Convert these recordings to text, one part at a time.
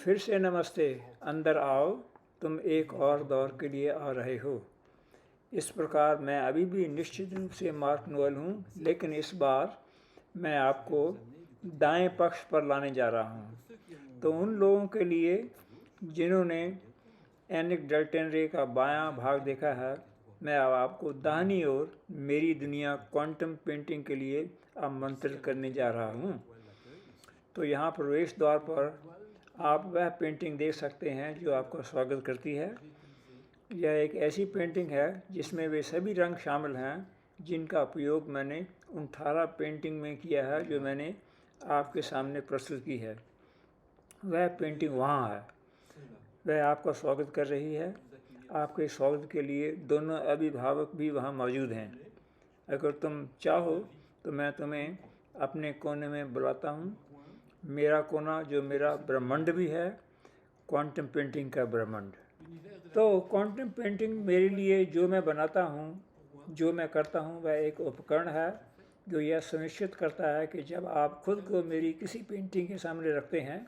फिर से नमस्ते, अंदर आओ, तुम एक और दौर के लिए आ रहे हो। इस प्रकार मैं अभी भी निश्चित रूप से मार्क नोएल हूँ, लेकिन इस बार मैं आपको दाएं पक्ष पर लाने जा रहा हूँ। तो उन लोगों के लिए जिन्होंने एनिक डल्टन रे का बायां भाग देखा है, मैं अब आपको दाहिनी ओर मेरी दुनिया क्वांटम पेंटिंग के लिए आमंत्रित करने जा रहा हूँ। तो यहाँ प्रवेश द्वार पर आप वह पेंटिंग देख सकते हैं जो आपका स्वागत करती है। यह एक ऐसी पेंटिंग है जिसमें वे सभी रंग शामिल हैं जिनका उपयोग मैंने उन 18 पेंटिंग में किया है जो मैंने आपके सामने प्रस्तुत की है। वह पेंटिंग वहाँ है, वह आपका स्वागत कर रही है। आपके स्वागत के लिए दोनों अभिभावक भी वहाँ मौजूद हैं। अगर तुम चाहो तो मैं तुम्हें अपने कोने में बुलाता हूँ। मेरा कोना जो मेरा ब्रह्मांड भी है, क्वांटम पेंटिंग का ब्रह्मांड। तो क्वांटम पेंटिंग मेरे लिए जो मैं बनाता हूँ, जो मैं करता हूँ, वह एक उपकरण है जो यह सुनिश्चित करता है कि जब आप खुद को मेरी किसी पेंटिंग के सामने रखते हैं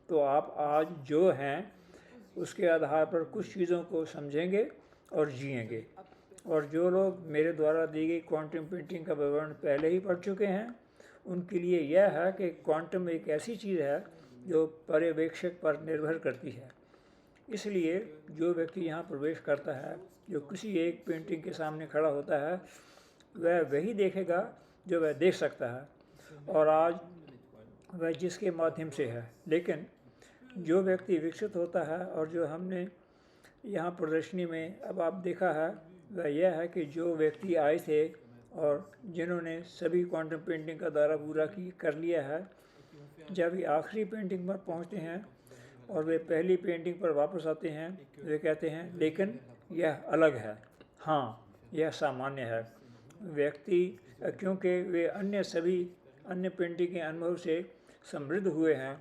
तो आप आज जो हैं उसके आधार पर कुछ चीज़ों को समझेंगे और जिएंगे। और जो लोग मेरे द्वारा दी गई क्वांटम पेंटिंग का विवरण पहले ही पढ़ चुके हैं, उनके लिए यह है कि क्वांटम एक ऐसी चीज़ है जो पर्यवेक्षक पर निर्भर करती है। इसलिए जो व्यक्ति यहाँ प्रवेश करता है, जो किसी एक पेंटिंग के सामने खड़ा होता है, वह वही देखेगा जो वह देख सकता है और आज वह जिसके माध्यम से है। लेकिन जो व्यक्ति विकसित होता है और जो हमने यहाँ प्रदर्शनी में अब आप देखा है, वह यह है कि जो व्यक्ति आए थे और जिन्होंने सभी क्वांटम पेंटिंग का दायरा पूरा कर लिया है, जब ये आखिरी पेंटिंग पर पहुँचते हैं और वे पहली पेंटिंग पर वापस आते हैं, वे कहते हैं लेकिन यह अलग है। हाँ, यह सामान्य है। व्यक्ति क्योंकि वे अन्य पेंटिंग के अनुभव से समृद्ध हुए हैं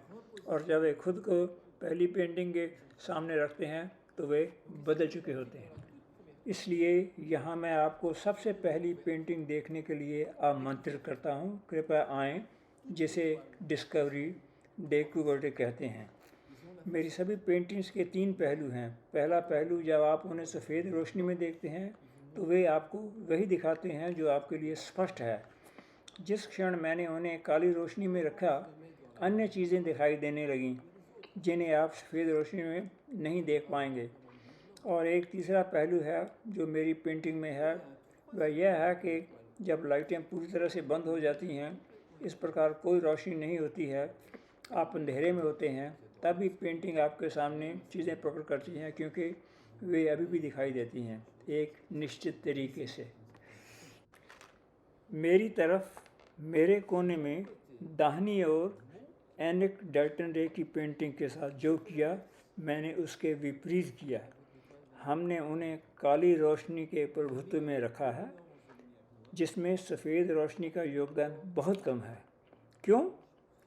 और जब वे खुद को पहली पेंटिंग के सामने रखते हैं तो वे बदल चुके होते हैं। इसलिए यहाँ मैं आपको सबसे पहली पेंटिंग देखने के लिए आमंत्रित करता हूँ। कृपया आएँ, जिसे डिस्कवरी डे क्यूबर्टे कहते हैं। मेरी सभी पेंटिंग्स के 3 पहलू हैं। पहला पहलू, जब आप उन्हें सफ़ेद रोशनी में देखते हैं तो वे आपको वही दिखाते हैं जो आपके लिए स्पष्ट है। जिस क्षण मैंने उन्हें काली रोशनी में रखा, अन्य चीज़ें दिखाई देने लगीं जिन्हें आप सफ़ेद रोशनी में नहीं देख पाएंगे। और एक तीसरा पहलू है जो मेरी पेंटिंग में है, वह यह है कि जब लाइटें पूरी तरह से बंद हो जाती हैं, इस प्रकार कोई रोशनी नहीं होती है, आप अंधेरे में होते हैं, तब भी पेंटिंग आपके सामने चीज़ें प्रकट करती हैं क्योंकि वे अभी भी दिखाई देती हैं एक निश्चित तरीके से। मेरी तरफ मेरे कोने में दाहिनी ओर एनिक डल्टन रे की पेंटिंग के साथ जो किया, मैंने उसके विपरीत किया। हमने उन्हें काली रोशनी के प्रभुत्व में रखा है जिसमें सफ़ेद रोशनी का योगदान बहुत कम है। क्यों?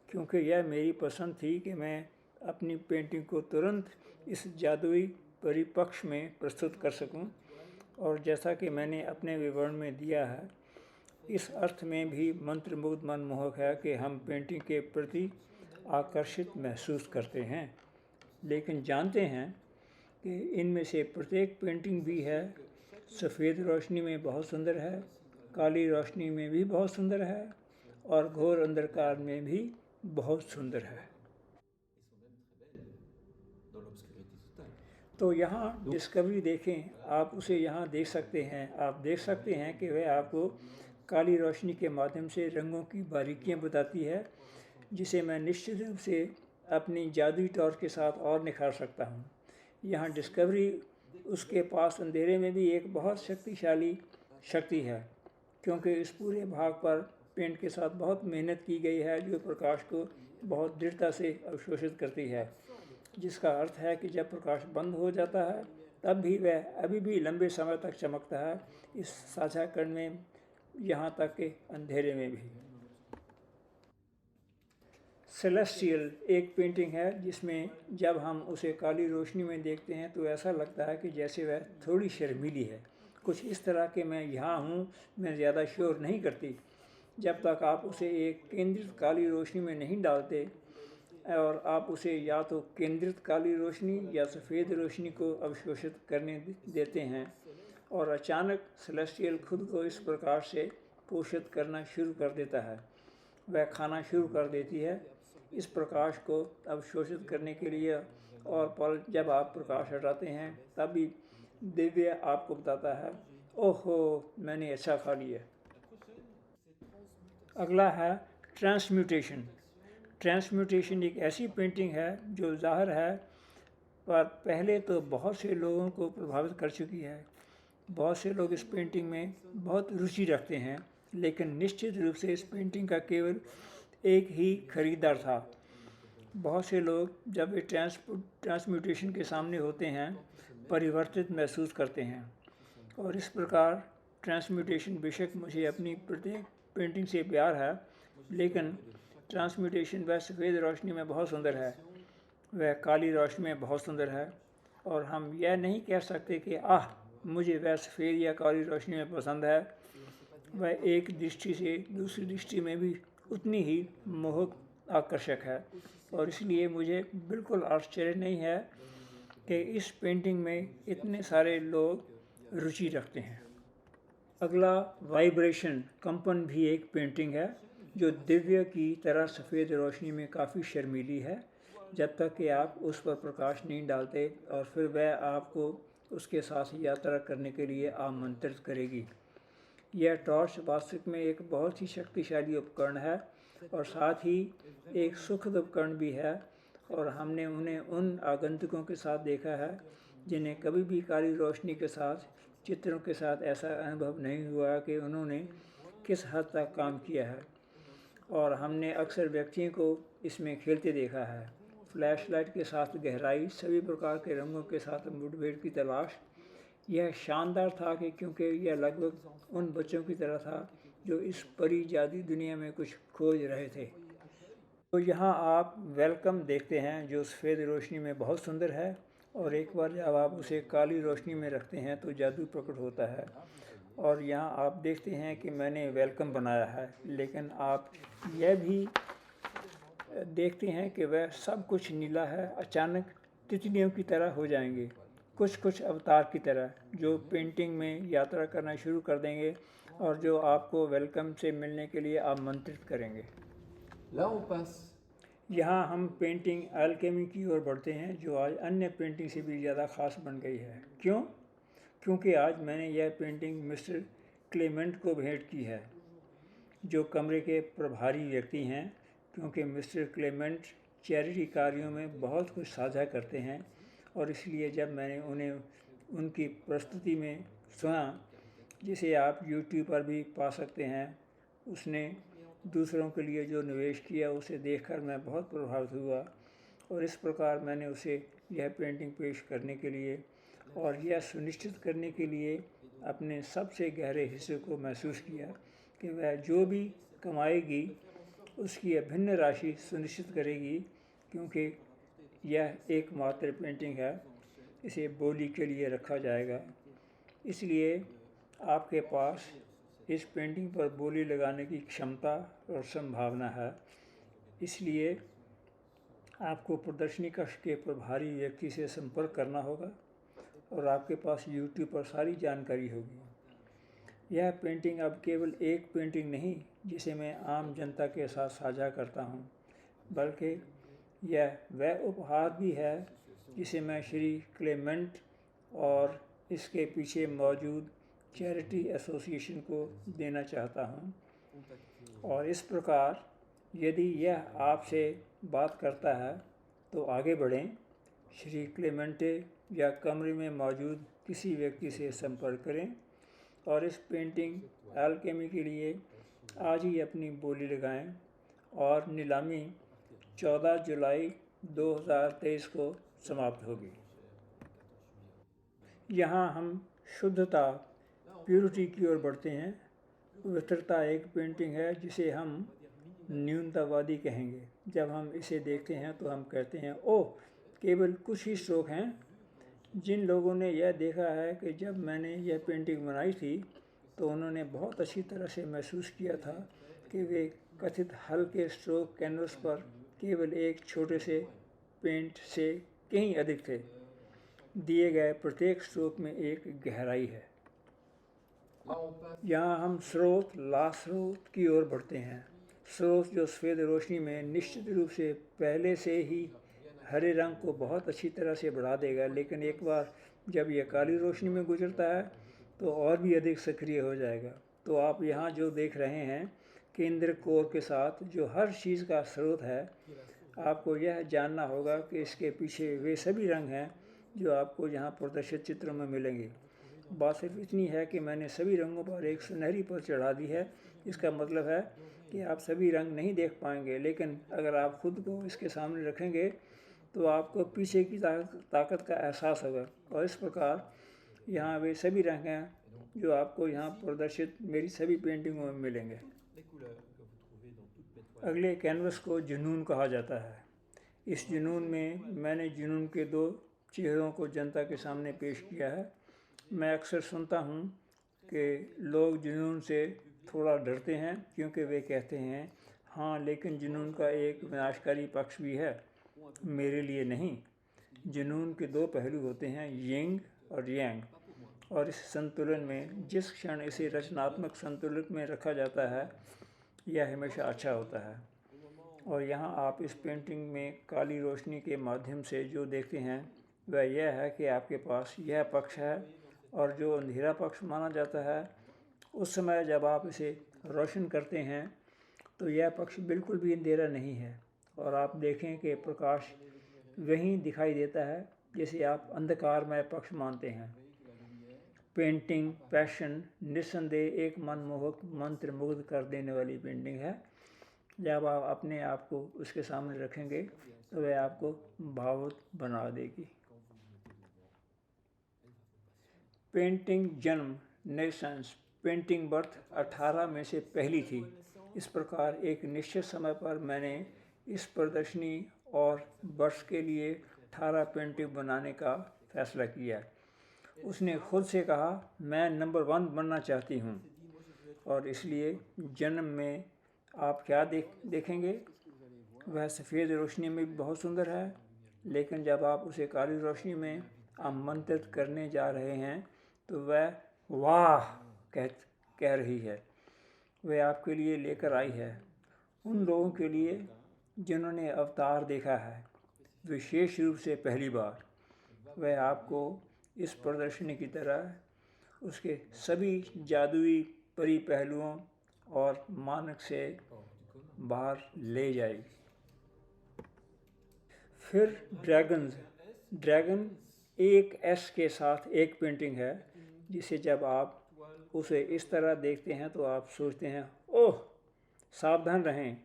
क्योंकि यह मेरी पसंद थी कि मैं अपनी पेंटिंग को तुरंत इस जादुई परिप्रेक्ष्य में प्रस्तुत कर सकूं। और जैसा कि मैंने अपने विवरण में दिया है, इस अर्थ में भी मंत्रमुग्ध मनमोहक है कि हम पेंटिंग के प्रति आकर्षित महसूस करते हैं, लेकिन जानते हैं कि इनमें से प्रत्येक पेंटिंग भी है सफ़ेद रोशनी में बहुत सुंदर है, काली रोशनी में भी बहुत सुंदर है और घोर अंधकार में भी बहुत सुंदर है। तो यहाँ डिस्कवरी देखें, आप उसे यहाँ देख सकते हैं। आप देख सकते हैं कि वह आपको काली रोशनी के माध्यम से रंगों की बारीकियाँ बताती है, जिसे मैं निश्चित रूप से अपनी जादुई टॉर्च के साथ और निखार सकता हूँ। यहाँ डिस्कवरी उसके पास अंधेरे में भी एक बहुत शक्तिशाली शक्ति है, क्योंकि इस पूरे भाग पर पेंट के साथ बहुत मेहनत की गई है जो प्रकाश को बहुत दृढ़ता से अवशोषित करती है, जिसका अर्थ है कि जब प्रकाश बंद हो जाता है तब भी वह अभी भी लंबे समय तक चमकता है, इस साझाकरण में, यहाँ तक कि अंधेरे में भी। सेलेस्टियल एक पेंटिंग है जिसमें जब हम उसे काली रोशनी में देखते हैं तो ऐसा लगता है कि जैसे वह थोड़ी शर्मीली है। कुछ इस तरह के मैं यहाँ हूँ, मैं ज़्यादा श्योर नहीं करती। जब तक आप उसे एक केंद्रित काली रोशनी में नहीं डालते, और आप उसे या तो केंद्रित काली रोशनी या सफ़ेद रोशनी को अवशोषित करने देते हैं और अचानक सेलेस्टियल खुद को इस प्रकार से पोषित करना शुरू कर देता है। वह खाना शुरू कर देती है इस प्रकाश को अवशोषित करने के लिए, और पर जब आप प्रकाश हटाते हैं तभी दिव्य आपको बताता है, ओहो मैंने अच्छा खा लिया। अगला है ट्रांसम्यूटेशन। ट्रांसम्यूटेशन एक ऐसी पेंटिंग है जो ज़ाहिर है पर पहले तो बहुत से लोगों को प्रभावित कर चुकी है। बहुत से लोग इस पेंटिंग में बहुत रुचि रखते हैं, लेकिन निश्चित रूप से इस पेंटिंग का केवल एक ही खरीदार था। बहुत से लोग जब वे ट्रांसम्यूटेशन के सामने होते हैं परिवर्तित महसूस करते हैं, और इस प्रकार ट्रांसम्यूटेशन बेशक मुझे अपनी प्रत्येक पेंटिंग से प्यार है, लेकिन ट्रांसम्यूटेशन वह सफ़ेद रोशनी में बहुत सुंदर है, वह काली रोशनी में बहुत सुंदर है, और हम यह नहीं कह सकते कि मुझे वह सफ़ेद या काली रोशनी में पसंद है। वह एक दृष्टि से दूसरी दृष्टि में भी उतनी ही मोहक आकर्षक है, और इसलिए मुझे बिल्कुल आश्चर्य नहीं है कि इस पेंटिंग में इतने सारे लोग रुचि रखते हैं। अगला वाइब्रेशन, कंपन भी एक पेंटिंग है जो दिव्य की तरह सफ़ेद रोशनी में काफ़ी शर्मीली है जब तक कि आप उस पर प्रकाश नहीं डालते, और फिर वह आपको उसके साथ यात्रा करने के लिए आमंत्रित करेगी। यह टॉर्च वास्तव में एक बहुत ही शक्तिशाली उपकरण है और साथ ही एक सुखद उपकरण भी है, और हमने उन्हें उन आगंतुकों के साथ देखा है जिन्हें कभी भी काली रोशनी के साथ चित्रों के साथ ऐसा अनुभव नहीं हुआ कि उन्होंने किस हद तक काम किया है, और हमने अक्सर व्यक्तियों को इसमें खेलते देखा है। फ्लैशलाइट के साथ गहराई, सभी प्रकार के रंगों के साथ मुठभेड़ की तलाश। यह शानदार था कि क्योंकि यह लगभग उन बच्चों की तरह था जो इस परी जादू दुनिया में कुछ खोज रहे थे। तो यहाँ आप वेलकम देखते हैं जो सफ़ेद रोशनी में बहुत सुंदर है, और एक बार जब आप उसे काली रोशनी में रखते हैं तो जादू प्रकट होता है। और यहाँ आप देखते हैं कि मैंने वेलकम बनाया है, लेकिन आप यह भी देखते हैं कि वह सब कुछ नीला है। अचानक तितलियों की तरह हो जाएंगे, कुछ अवतार की तरह, जो पेंटिंग में यात्रा करना शुरू कर देंगे और जो आपको वेलकम से मिलने के लिए आमंत्रित करेंगे। यहाँ हम पेंटिंग अल्केमी की ओर बढ़ते हैं, जो आज अन्य पेंटिंग से भी ज़्यादा ख़ास बन गई है। क्यों? क्योंकि आज मैंने यह पेंटिंग मिस्टर क्लेमेंट को भेंट की है, जो कमरे के प्रभारी व्यक्ति हैं, क्योंकि मिस्टर क्लेमेंट चैरिटी कार्यों में बहुत कुछ साझा करते हैं, और इसलिए जब मैंने उन्हें उनकी प्रस्तुति में सुना, जिसे आप YouTube पर भी पा सकते हैं, उसने दूसरों के लिए जो निवेश किया उसे देखकर मैं बहुत प्रभावित हुआ, और इस प्रकार मैंने उसे यह पेंटिंग पेश करने के लिए और यह सुनिश्चित करने के लिए अपने सबसे गहरे हिस्से को महसूस किया कि वह जो भी कमाएगी उसकी अभिन्न राशि सुनिश्चित करेगी, क्योंकि यह एकमात्र पेंटिंग है, इसे बोली के लिए रखा जाएगा। इसलिए आपके पास इस पेंटिंग पर बोली लगाने की क्षमता और संभावना है। इसलिए आपको प्रदर्शनी कक्ष के प्रभारी व्यक्ति से संपर्क करना होगा, और आपके पास YouTube पर सारी जानकारी होगी। यह पेंटिंग अब केवल एक पेंटिंग नहीं जिसे मैं आम जनता के साथ साझा करता हूँ, बल्कि यह वह उपहार भी है जिसे मैं श्री क्लेमेंट और इसके पीछे मौजूद चैरिटी एसोसिएशन को देना चाहता हूँ। और इस प्रकार यदि यह आपसे बात करता है तो आगे बढ़ें, श्री क्लेमेंटे या कमरे में मौजूद किसी व्यक्ति से संपर्क करें और इस पेंटिंग अल्केमी के लिए आज ही अपनी बोली लगाएं, और नीलामी 14 जुलाई 2023 को समाप्त होगी। यहाँ हम शुद्धता, प्यूरिटी की ओर बढ़ते हैं। पवित्रता एक पेंटिंग है जिसे हम न्यूनतावादी कहेंगे। जब हम इसे देखते हैं तो हम कहते हैं, ओह केवल कुछ ही स्ट्रोक हैं। जिन लोगों ने यह देखा है कि जब मैंने यह पेंटिंग बनाई थी तो उन्होंने बहुत अच्छी तरह से महसूस किया था कि वे कथित हल्के स्ट्रोक कैनवस पर केवल एक छोटे से पेंट से कहीं अधिक थे। दिए गए प्रत्येक स्ट्रोक में एक गहराई है। यहाँ हम स्रोत ला स्रोत की ओर बढ़ते हैं। स्रोत जो सफ़ेद रोशनी में निश्चित रूप से पहले से ही हरे रंग को बहुत अच्छी तरह से बढ़ा देगा, लेकिन एक बार जब यह काली रोशनी में गुजरता है तो और भी अधिक सक्रिय हो जाएगा। तो आप यहाँ जो देख रहे हैं केंद्र कोर के साथ जो हर चीज़ का स्रोत है, आपको यह जानना होगा कि इसके पीछे वे सभी रंग हैं जो आपको यहाँ प्रदर्शित चित्रों में मिलेंगे। बात सिर्फ इतनी है कि मैंने सभी रंगों पर एक सुनहरी पर चढ़ा दी है। इसका मतलब है कि आप सभी रंग नहीं देख पाएंगे, लेकिन अगर आप खुद को इसके सामने रखेंगे तो आपको पीछे की ताकत का एहसास होगा। और इस प्रकार यहाँ वे सभी रंग हैं जो आपको यहाँ प्रदर्शित मेरी सभी पेंटिंगों में मिलेंगे। अगले कैनवस को जुनून कहा जाता है। इस जुनून में मैंने जुनून के दो चेहरों को जनता के सामने पेश किया है। मैं अक्सर सुनता हूँ कि लोग जुनून से थोड़ा डरते हैं क्योंकि वे कहते हैं हाँ, लेकिन जुनून का एक विनाशकारी पक्ष भी है। मेरे लिए नहीं। जुनून के दो पहलू होते हैं, यिंग और यांग, और इस संतुलन में जिस क्षण इसे रचनात्मक संतुलन में रखा जाता है यह हमेशा अच्छा होता है। और यहाँ आप इस पेंटिंग में काली रोशनी के माध्यम से जो देखते हैं वह यह है कि आपके पास यह पक्ष है, और जो अंधेरा पक्ष माना जाता है उस समय जब आप इसे रोशन करते हैं तो यह पक्ष बिल्कुल भी अंधेरा नहीं है, और आप देखें कि प्रकाश वहीं दिखाई देता है जिसे आप अंधकारमय पक्ष मानते हैं। पेंटिंग पैशन निस्संदेह एक मनमोहक मंत्र मुग्ध कर देने वाली पेंटिंग है। जब आप अपने आप को उसके सामने रखेंगे तो वह आपको भावुक बना देगी। पेंटिंग जन्म नेशंस पेंटिंग बर्थ 18 में से पहली थी। इस प्रकार एक निश्चित समय पर मैंने इस प्रदर्शनी और वर्ष के लिए 18 पेंटिंग बनाने का फैसला किया। उसने खुद से कहा मैं नंबर 1 बनना चाहती हूँ, और इसलिए जन्म में आप क्या देखेंगे वह सफ़ेद रोशनी में भी बहुत सुंदर है, लेकिन जब आप उसे काली रोशनी में आमंत्रित करने जा रहे हैं तो वह वाह कह रही है। वह आपके लिए लेकर आई है उन लोगों के लिए जिन्होंने अवतार देखा है विशेष रूप से पहली बार। वह आपको इस प्रदर्शनी की तरह उसके सभी जादुई परी पहलुओं और मानक से बाहर ले जाएगी। फिर ड्रैगन एक एस के साथ एक पेंटिंग है जिसे जब आप उसे इस तरह देखते हैं तो आप सोचते हैं ओह, सावधान रहें,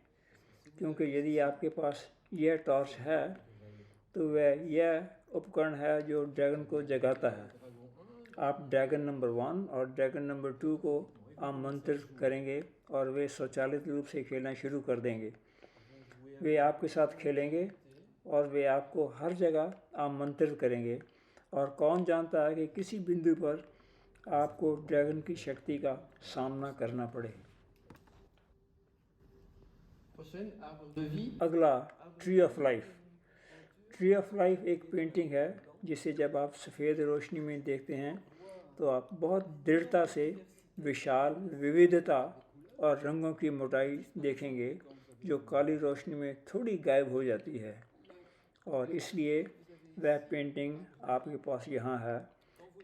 क्योंकि यदि आपके पास यह टॉर्च है तो वह यह उपकरण है जो ड्रैगन को जगाता है। आप ड्रैगन नंबर 1 और ड्रैगन नंबर 2 को आमंत्रित करेंगे और वे स्वचालित रूप से खेलना शुरू कर देंगे। वे आपके साथ खेलेंगे और वे आपको हर जगह आमंत्रित करेंगे, और कौन जानता है कि किसी बिंदु पर आपको ड्रैगन की शक्ति का सामना करना पड़े। अगला tree of life. Tree of life एक पेंटिंग है जिसे जब आप सफ़ेद रोशनी में देखते हैं तो आप बहुत दृढ़ता से विशाल विविधता और रंगों की मोटाई देखेंगे जो काली रोशनी में थोड़ी गायब हो जाती है, और इसलिए वह पेंटिंग आपके पास यहाँ है,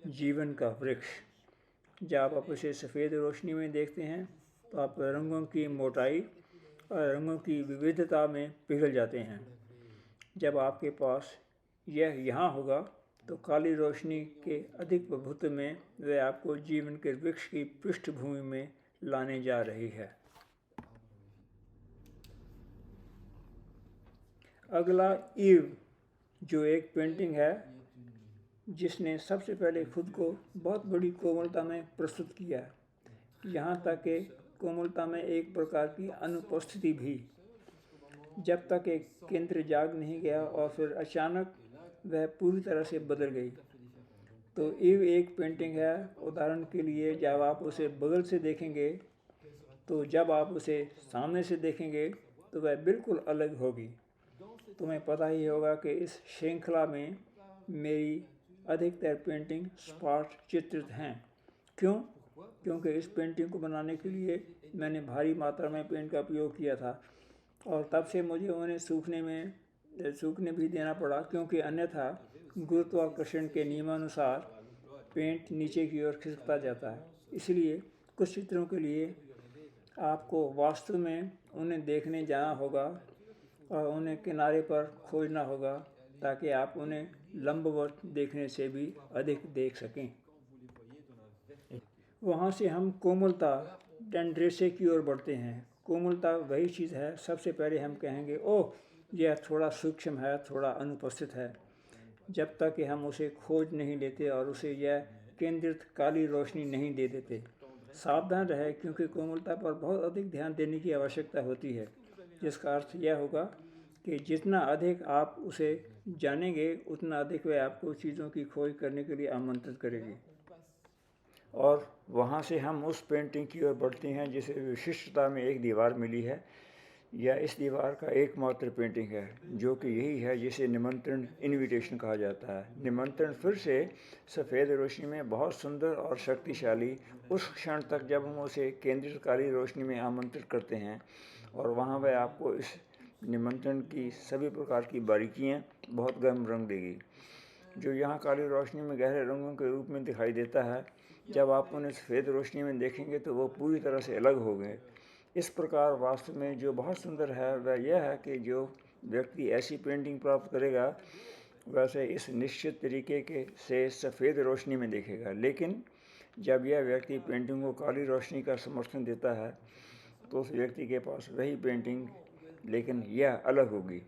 जीवन का वृक्ष। जब आप उसे सफ़ेद रोशनी में देखते हैं तो आप रंगों की मोटाई और रंगों की विविधता में पिघल जाते हैं। जब आपके पास यह यहाँ होगा तो काली रोशनी के अधिक प्रभुत्व में वह आपको जीवन के वृक्ष की पृष्ठभूमि में लाने जा रही है। अगला ईव, जो एक पेंटिंग है जिसने सबसे पहले खुद को बहुत बड़ी कोमलता में प्रस्तुत किया, यहाँ तक कि कोमलता में एक प्रकार की अनुपस्थिति भी, जब तक एक केंद्र जाग नहीं गया और फिर अचानक वह पूरी तरह से बदल गई। तो ईव एक पेंटिंग है, उदाहरण के लिए जब आप उसे बगल से देखेंगे तो जब आप उसे सामने से देखेंगे तो वह बिल्कुल अलग होगी। तुम्हें पता ही होगा कि इस श्रृंखला में मेरी अधिकतर पेंटिंग स्पॉट चित्रित हैं। क्यों? क्योंकि इस पेंटिंग को बनाने के लिए मैंने भारी मात्रा में पेंट का उपयोग किया था और तब से मुझे उन्हें सूखने भी देना पड़ा, क्योंकि अन्यथा गुरुत्वाकर्षण के नियमानुसार पेंट नीचे की ओर खिसकता जाता है। इसलिए कुछ चित्रों के लिए आपको वास्तव में उन्हें देखने जाना होगा और उन्हें किनारे पर खोजना होगा, ताकि आप उन्हें लंबवत देखने से भी अधिक देख सकें। वहाँ से हम कोमलता टेंड्रेसे की ओर बढ़ते हैं। कोमलता वही चीज़ है, सबसे पहले हम कहेंगे ओह यह थोड़ा सूक्ष्म है, थोड़ा अनुपस्थित है, जब तक कि हम उसे खोज नहीं लेते और उसे यह केंद्रित काली रोशनी नहीं दे देते। सावधान रहे, क्योंकि कोमलता पर बहुत अधिक ध्यान देने की आवश्यकता होती है, जिसका अर्थ यह होगा कि जितना अधिक आप उसे जानेंगे उतना अधिक वह आपको चीज़ों की खोज करने के लिए आमंत्रित करेगी। और वहाँ से हम उस पेंटिंग की ओर बढ़ते हैं जिसे विशिष्टता में एक दीवार मिली है। यह इस दीवार का एकमात्र पेंटिंग है, जो कि यही है जिसे निमंत्रण इनविटेशन कहा जाता है। निमंत्रण फिर से सफ़ेद रोशनी में बहुत सुंदर और शक्तिशाली उस क्षण तक जब हम उसे केंद्रित काली रोशनी में आमंत्रित करते हैं, और वहाँ वह आपको इस निमंत्रण की सभी प्रकार की बारीकियाँ बहुत गर्म रंग देगी, जो यहाँ काली रोशनी में गहरे रंगों के रूप में दिखाई देता है। जब आप उन्हें सफ़ेद रोशनी में देखेंगे तो वो पूरी तरह से अलग हो गए। इस प्रकार वास्तव में जो बहुत सुंदर है वह यह है कि जो व्यक्ति ऐसी पेंटिंग प्राप्त करेगा वैसे इस निश्चित तरीके से सफ़ेद रोशनी में देखेगा। लेकिन जब यह व्यक्ति पेंटिंग को काली रोशनी का समर्थन देता है तो उस व्यक्ति के पास वही पेंटिंग, लेकिन यह अलग होगी।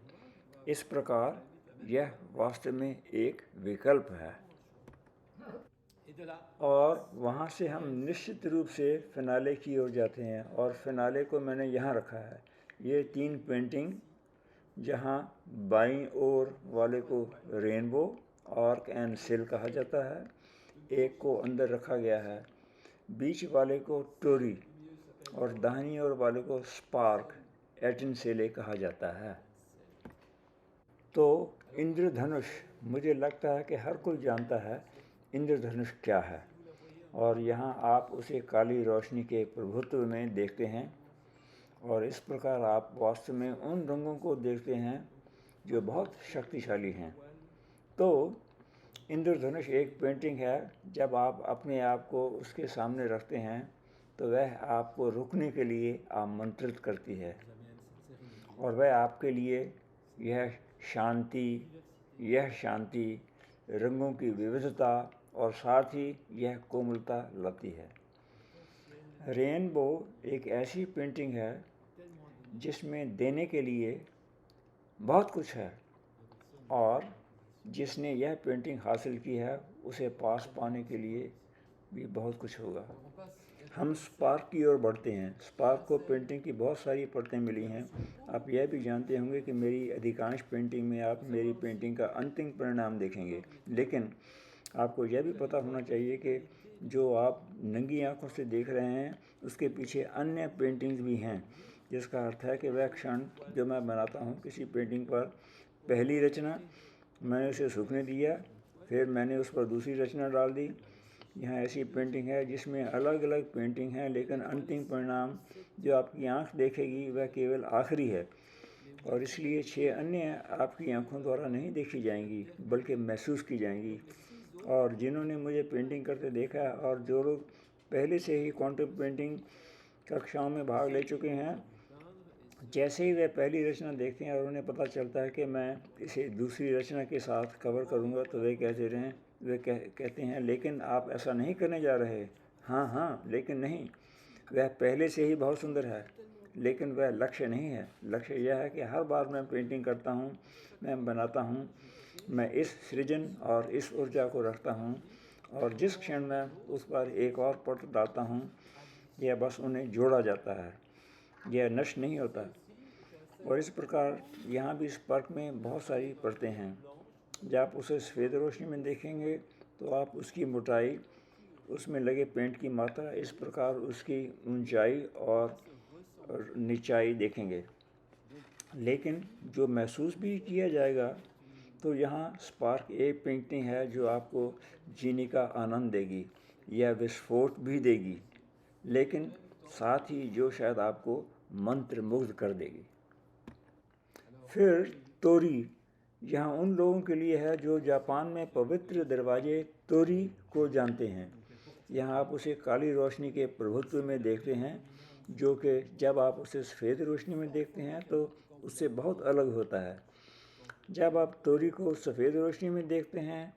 इस प्रकार यह वास्तव में एक विकल्प है। और वहाँ से हम निश्चित रूप से फिनाले की ओर जाते हैं, और फिनाले को मैंने यहाँ रखा है। ये 3 पेंटिंग, जहाँ बाईं ओर वाले को रेनबो, आर्क एंड सिल कहा जाता है, एक को अंदर रखा गया है, बीच वाले को टोरी और दाहिनी ओर वाले को स्पार्क एटिनसेले कहा जाता है। तो इंद्रधनुष, मुझे लगता है कि हर कोई जानता है इंद्रधनुष क्या है, और यहाँ आप उसे काली रोशनी के प्रभुत्व में देखते हैं, और इस प्रकार आप वास्तव में उन रंगों को देखते हैं जो बहुत शक्तिशाली हैं। तो इंद्रधनुष एक पेंटिंग है, जब आप अपने आप को उसके सामने रखते हैं तो वह आपको रुकने के लिए आमंत्रित करती है, और वह आपके लिए यह शांति, रंगों की विविधता और साथ ही यह कोमलता लाती है। रेनबो एक ऐसी पेंटिंग है जिसमें देने के लिए बहुत कुछ है, और जिसने यह पेंटिंग हासिल की है उसे पास पाने के लिए भी बहुत कुछ होगा। हम स्पार्क की ओर बढ़ते हैं। स्पार्क को पेंटिंग की बहुत सारी परतें मिली हैं। आप यह भी जानते होंगे कि मेरी अधिकांश पेंटिंग में आप मेरी पेंटिंग का अंतिम परिणाम देखेंगे, लेकिन आपको यह भी पता होना चाहिए कि जो आप नंगी आंखों से देख रहे हैं उसके पीछे अन्य पेंटिंग्स भी हैं, जिसका अर्थ है कि वह क्षण जो मैं बनाता हूँ किसी पेंटिंग पर, पहली रचना मैंने उसे सूखने दिया, फिर मैंने उस पर दूसरी रचना डाल दी। यहाँ ऐसी पेंटिंग है जिसमें अलग अलग पेंटिंग हैं, लेकिन अंतिम परिणाम जो आपकी आंख देखेगी वह केवल आखिरी है, और इसलिए 6 अन्य आपकी आंखों द्वारा नहीं देखी जाएंगी बल्कि महसूस की जाएंगी। और जिन्होंने मुझे पेंटिंग करते देखा है, और जो लोग पहले से ही क्वांटम पेंटिंग कक्षाओं में भाग ले चुके हैं, जैसे ही वे पहली रचना देखते हैं और उन्हें पता चलता है कि मैं इसे दूसरी रचना के साथ कवर करूँगा, तो वे कहते हैं लेकिन आप ऐसा नहीं करने जा रहे। हाँ, लेकिन नहीं, वह पहले से ही बहुत सुंदर है, लेकिन वह लक्ष्य नहीं है। लक्ष्य यह है कि हर बार मैं पेंटिंग करता हूँ, मैं बनाता हूँ, मैं इस सृजन और इस ऊर्जा को रखता हूँ, और जिस क्षण मैं उस पर एक और पट डालता हूँ, यह बस उन्हें जोड़ा जाता है, यह नष्ट नहीं होता। और इस प्रकार यहाँ भी स्पार्क में बहुत सारी परतें हैं। जब आप उसे सफ़ेद रोशनी में देखेंगे तो आप उसकी मोटाई, उसमें लगे पेंट की मात्रा, इस प्रकार उसकी ऊंचाई और निचाई देखेंगे। लेकिन जो महसूस भी किया जाएगा तो यहाँ स्पार्क एक पेंटिंग है जो आपको जीने का आनंद देगी या विस्फोट भी देगी, लेकिन साथ ही जो शायद आपको मंत्रमुग्ध कर देगी। फिर तोरी यहाँ उन लोगों के लिए है जो जापान में पवित्र दरवाजे तोरी को जानते हैं। यहाँ आप उसे काली रोशनी के प्रभुत्व में देखते हैं, जो कि जब आप उसे सफ़ेद रोशनी में देखते हैं तो उससे बहुत अलग होता है। जब आप तोरी को सफ़ेद रोशनी में देखते हैं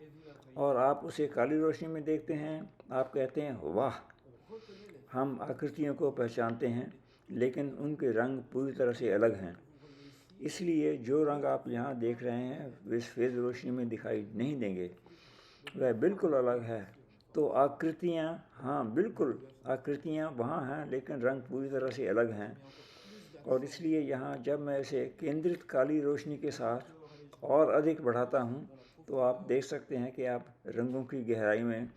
और आप उसे काली रोशनी में देखते हैं, आप कहते हैं वाह, हम आकृतियों को पहचानते हैं लेकिन उनके रंग पूरी तरह से अलग हैं। इसलिए जो रंग आप यहाँ देख रहे हैं वे सफ़ेद रोशनी में दिखाई नहीं देंगे, वह बिल्कुल अलग है। तो आकृतियाँ, हाँ बिल्कुल आकृतियाँ वहाँ हैं लेकिन रंग पूरी तरह से अलग हैं। और इसलिए यहाँ जब मैं इसे केंद्रित काली रोशनी के साथ और अधिक बढ़ाता हूँ तो आप देख सकते हैं कि आप रंगों की गहराई में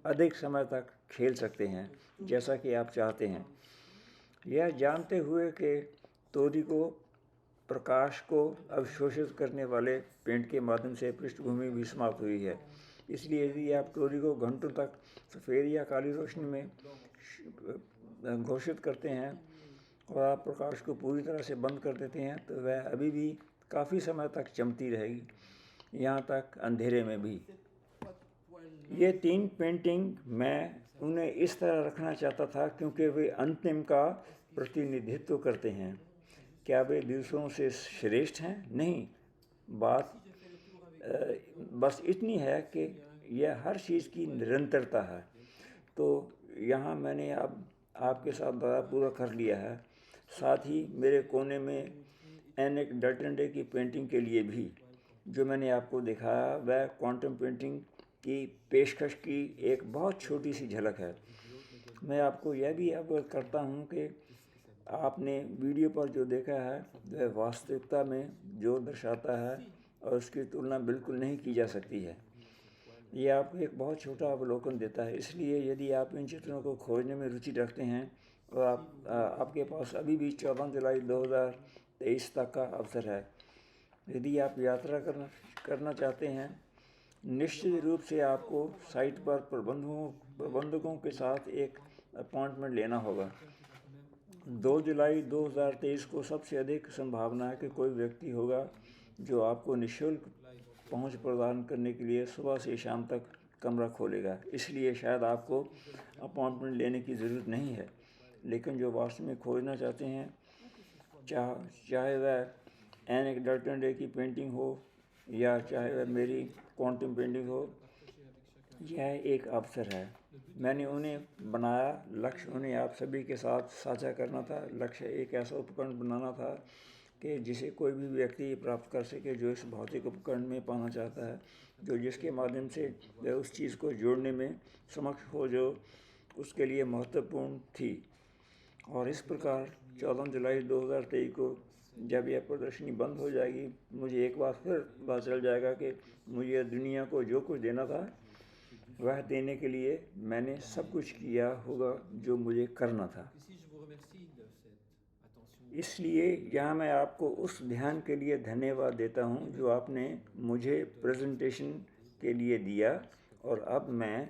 अधिक समय तक खेल सकते हैं जैसा कि आप चाहते हैं, यह जानते हुए कि तोरी को प्रकाश को अवशोषित करने वाले पेंट के माध्यम से पृष्ठभूमि भी समाप्त हुई है। इसलिए यदि आप तोरी को घंटों तक सफ़ेद या काली रोशनी में घोषित करते हैं और आप प्रकाश को पूरी तरह से बंद कर देते हैं तो वह अभी भी काफ़ी समय तक चमकती रहेगी, यहाँ तक अंधेरे में भी। ये 3 पेंटिंग मैं उन्हें इस तरह रखना चाहता था क्योंकि वे अंतिम का प्रतिनिधित्व करते हैं। क्या वे दूसरों से श्रेष्ठ हैं? नहीं, बात बस इतनी है कि यह हर चीज़ की निरंतरता है। तो यहाँ मैंने अब आपके साथ दादा पूरा कर लिया है। साथ ही मेरे कोने में एनिक डल्टनडे की पेंटिंग के लिए भी जो मैंने आपको दिखाया वह क्वांटम पेंटिंग की पेशकश की एक बहुत छोटी सी झलक है। मैं आपको यह भी अवगत करता हूँ कि आपने वीडियो पर जो देखा है वह वास्तविकता में जो दर्शाता है और उसकी तुलना बिल्कुल नहीं की जा सकती है। ये आपको एक बहुत छोटा अवलोकन देता है। इसलिए यदि आप इन चित्रों को खोजने में रुचि रखते हैं और आपके पास अभी भी 14 जुलाई 2023 तक का अवसर है। यदि आप यात्रा करना चाहते हैं, निश्चित रूप से आपको साइट पर प्रबंधकों के साथ एक अपॉइंटमेंट लेना होगा। 2 जुलाई 2023 को सबसे अधिक संभावना है कि कोई व्यक्ति होगा जो आपको निःशुल्क पहुंच प्रदान करने के लिए सुबह से शाम तक कमरा खोलेगा। इसलिए शायद आपको अपॉइंटमेंट लेने की ज़रूरत नहीं है, लेकिन जो वास्तव में खोजना चाहते हैं, चाहे वह एनिक डल्टनडे की पेंटिंग हो या चाहे वह मेरी क्वांटम पेंटिंग हो, यह एक अवसर है। मैंने उन्हें बनाया, लक्ष्य उन्हें आप सभी के साथ साझा करना था। लक्ष्य एक ऐसा उपकरण बनाना था कि जिसे कोई भी व्यक्ति प्राप्त कर सके जो इस भौतिक उपकरण में पाना चाहता है, जो जिसके माध्यम से वह उस चीज़ को जोड़ने में समक्ष हो जो उसके लिए महत्वपूर्ण थी। और इस प्रकार 14 जुलाई 2023 को जब यह प्रदर्शनी बंद हो जाएगी, मुझे एक बार फिर पता चल जाएगा कि मुझे दुनिया को जो कुछ देना था वह देने के लिए मैंने सब कुछ किया होगा जो मुझे करना था। इसलिए यहाँ मैं आपको उस ध्यान के लिए धन्यवाद देता हूँ जो आपने मुझे प्रेजेंटेशन के लिए दिया, और अब मैं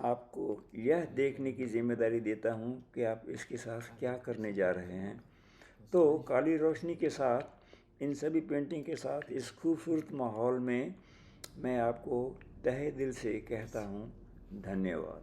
आपको यह देखने की जिम्मेदारी देता हूँ कि आप इसके साथ क्या करने जा रहे हैं। तो काली रोशनी के साथ, इन सभी पेंटिंग के साथ, इस खूबसूरत माहौल में मैं आपको तहे दिल से कहता हूँ धन्यवाद।